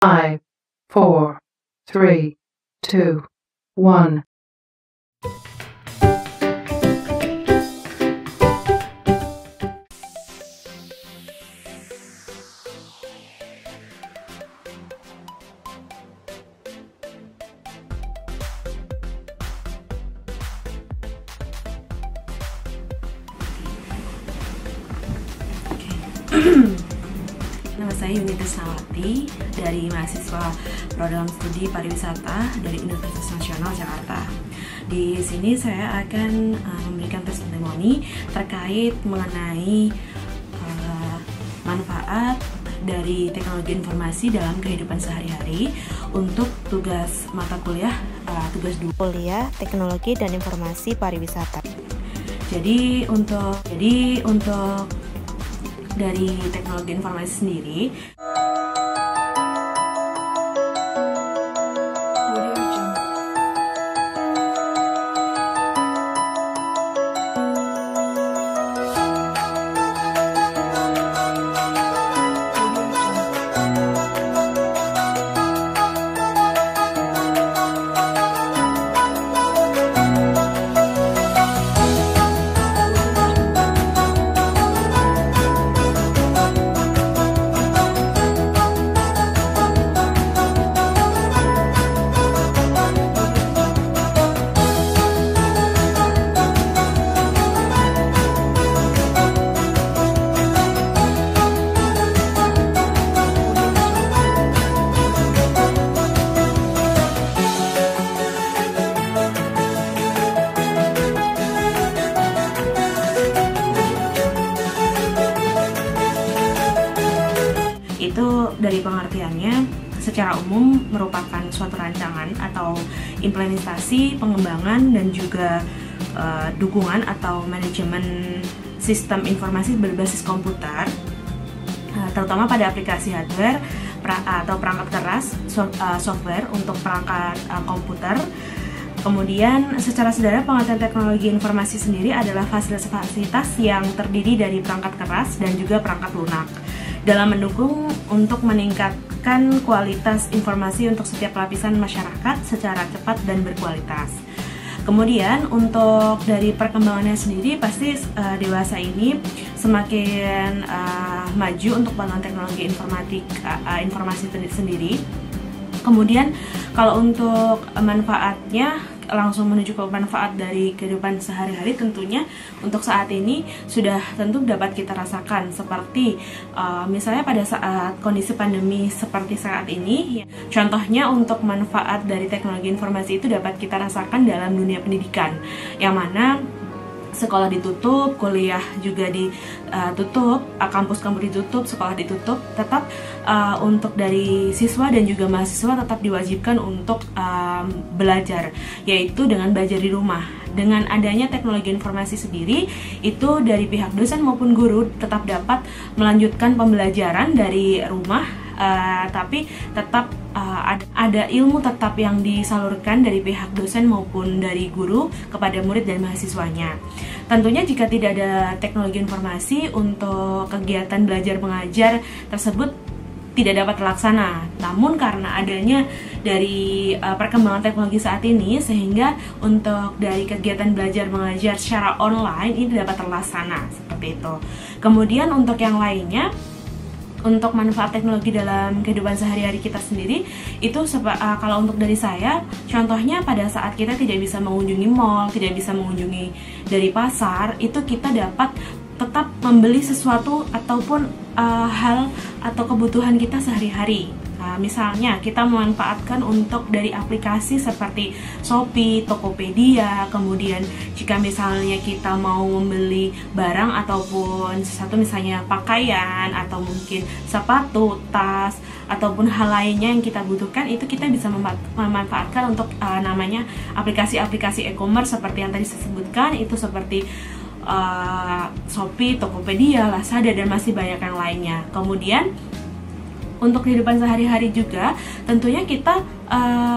5, 4, 3, 2, 1. Nama saya Yuni Trisnawati dari mahasiswa Program Studi Pariwisata dari Universitas Nasional Jakarta. Di sini saya akan memberikan testimoni terkait mengenai manfaat dari teknologi informasi dalam kehidupan sehari-hari untuk tugas mata kuliah tugas 2 kuliah Teknologi dan Informasi Pariwisata. Jadi untuk dari teknologi informasi sendiri, itu dari pengertiannya secara umum merupakan suatu rancangan atau implementasi, pengembangan, dan juga dukungan atau manajemen sistem informasi berbasis komputer, terutama pada aplikasi hardware atau perangkat keras, software untuk perangkat komputer. Kemudian secara sederhana pengertian teknologi informasi sendiri adalah fasilitas-fasilitas yang terdiri dari perangkat keras dan juga perangkat lunak dalam mendukung untuk meningkatkan kualitas informasi untuk setiap lapisan masyarakat secara cepat dan berkualitas. Kemudian untuk dari perkembangannya sendiri pasti dewasa ini semakin maju untuk pengembangan teknologi informasi sendiri. Kemudian kalau untuk manfaatnya, langsung menuju ke manfaat dari kehidupan sehari-hari, tentunya untuk saat ini sudah tentu dapat kita rasakan seperti misalnya pada saat kondisi pandemi seperti saat ini, contohnya untuk manfaat dari teknologi informasi itu dapat kita rasakan dalam dunia pendidikan, yang mana sekolah ditutup, kuliah juga ditutup, kampus-kampus ditutup, sekolah ditutup, tetap untuk dari siswa dan juga mahasiswa tetap diwajibkan untuk belajar, yaitu dengan belajar di rumah. Dengan adanya teknologi informasi sendiri, itu dari pihak dosen maupun guru tetap dapat melanjutkan pembelajaran dari rumah, tapi tetap ada ilmu tetap yang disalurkan dari pihak dosen maupun dari guru kepada murid dan mahasiswanya. Tentunya jika tidak ada teknologi informasi, untuk kegiatan belajar mengajar tersebut tidak dapat terlaksana. Namun karena adanya dari perkembangan teknologi saat ini, sehingga untuk dari kegiatan belajar mengajar secara online ini dapat terlaksana seperti itu. Kemudian untuk yang lainnya, untuk manfaat teknologi dalam kehidupan sehari-hari kita sendiri, itu kalau untuk dari saya, contohnya pada saat kita tidak bisa mengunjungi mall, tidak bisa mengunjungi dari pasar, itu kita dapat tetap membeli sesuatu ataupun hal atau kebutuhan kita sehari-hari. Misalnya kita memanfaatkan untuk dari aplikasi seperti Shopee, Tokopedia. Kemudian jika misalnya kita mau membeli barang ataupun sesuatu, misalnya pakaian atau mungkin sepatu, tas, ataupun hal lainnya yang kita butuhkan, itu kita bisa memanfaatkan untuk namanya aplikasi-aplikasi e-commerce seperti yang tadi saya sebutkan, itu seperti Shopee, Tokopedia, Lazada, dan masih banyak yang lainnya. Kemudian untuk kehidupan sehari-hari juga, tentunya kita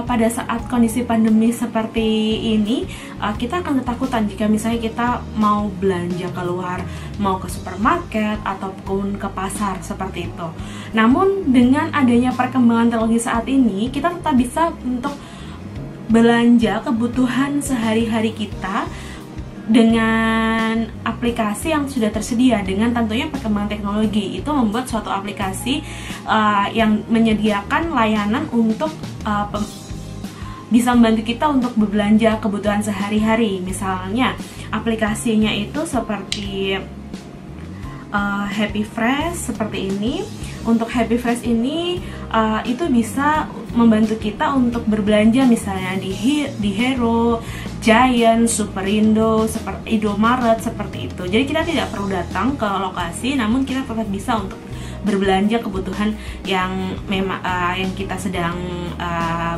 pada saat kondisi pandemi seperti ini, kita akan ketakutan jika misalnya kita mau belanja keluar, mau ke supermarket ataupun ke pasar seperti itu. Namun dengan adanya perkembangan teknologi saat ini, kita tetap bisa untuk belanja kebutuhan sehari-hari kita dengan aplikasi yang sudah tersedia. Dengan tentunya perkembangan teknologi itu membuat suatu aplikasi yang menyediakan layanan untuk bisa membantu kita untuk berbelanja kebutuhan sehari-hari. Misalnya aplikasinya itu seperti Happy Fresh seperti ini. Untuk Happy Fresh ini itu bisa membantu kita untuk berbelanja misalnya di Hero, Giant, Superindo, Indomaret seperti itu. Jadi kita tidak perlu datang ke lokasi, namun kita tetap bisa untuk berbelanja kebutuhan yang memang yang kita sedang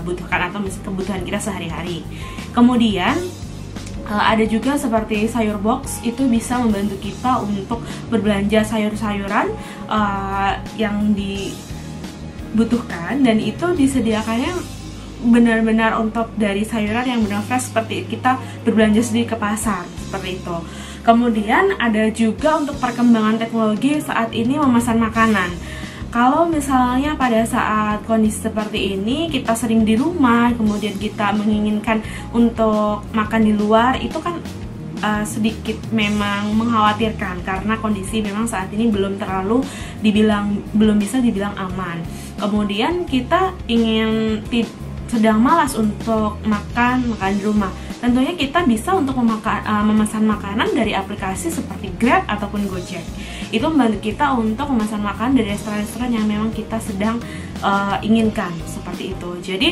butuhkan atau kebutuhan kita sehari-hari. Kemudian ada juga seperti sayur box, itu bisa membantu kita untuk berbelanja sayur-sayuran yang dibutuhkan, dan itu disediakannya benar-benar untuk dari sayuran yang benar fresh, seperti kita berbelanja sendiri ke pasar seperti itu. Kemudian ada juga untuk perkembangan teknologi saat ini memesan makanan. Kalau misalnya pada saat kondisi seperti ini kita sering di rumah, kemudian kita menginginkan untuk makan di luar, itu kan sedikit memang mengkhawatirkan karena kondisi memang saat ini belum bisa dibilang aman. Kemudian kita sedang malas untuk makan di rumah. Tentunya kita bisa untuk memesan makanan dari aplikasi seperti Grab ataupun Gojek. Itu membantu kita untuk memesan makanan dari restoran-restoran yang memang kita sedang inginkan seperti itu. Jadi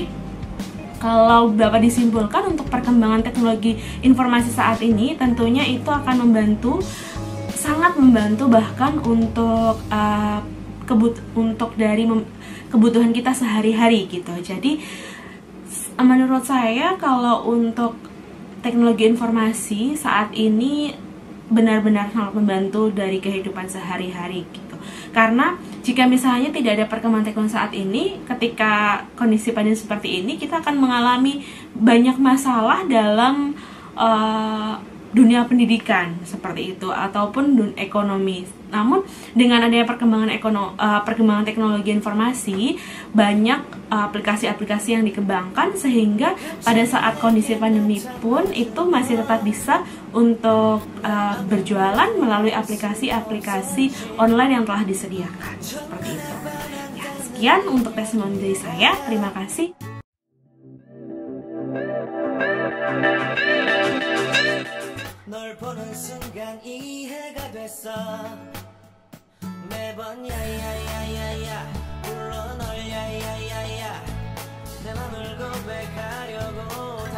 kalau dapat disimpulkan untuk perkembangan teknologi informasi saat ini, tentunya itu akan sangat membantu bahkan untuk dari kebutuhan kita sehari-hari gitu. Jadi menurut saya kalau untuk teknologi informasi saat ini benar-benar sangat membantu dari kehidupan sehari-hari gitu. Karena jika misalnya tidak ada perkembangan teknologi saat ini, ketika kondisi pandemi seperti ini, kita akan mengalami banyak masalah dalam dunia pendidikan seperti itu ataupun ekonomi. Namun dengan adanya perkembangan teknologi informasi, banyak aplikasi-aplikasi yang dikembangkan sehingga pada saat kondisi pandemi pun itu masih tetap bisa untuk berjualan melalui aplikasi-aplikasi online yang telah disediakan seperti itu. Ya, sekian untuk testimoni dari saya. Terima kasih. 널 보는 순간 이해가 됐어 매번 야야야야야 불러 널 야야야야 내 맘을 고백하려고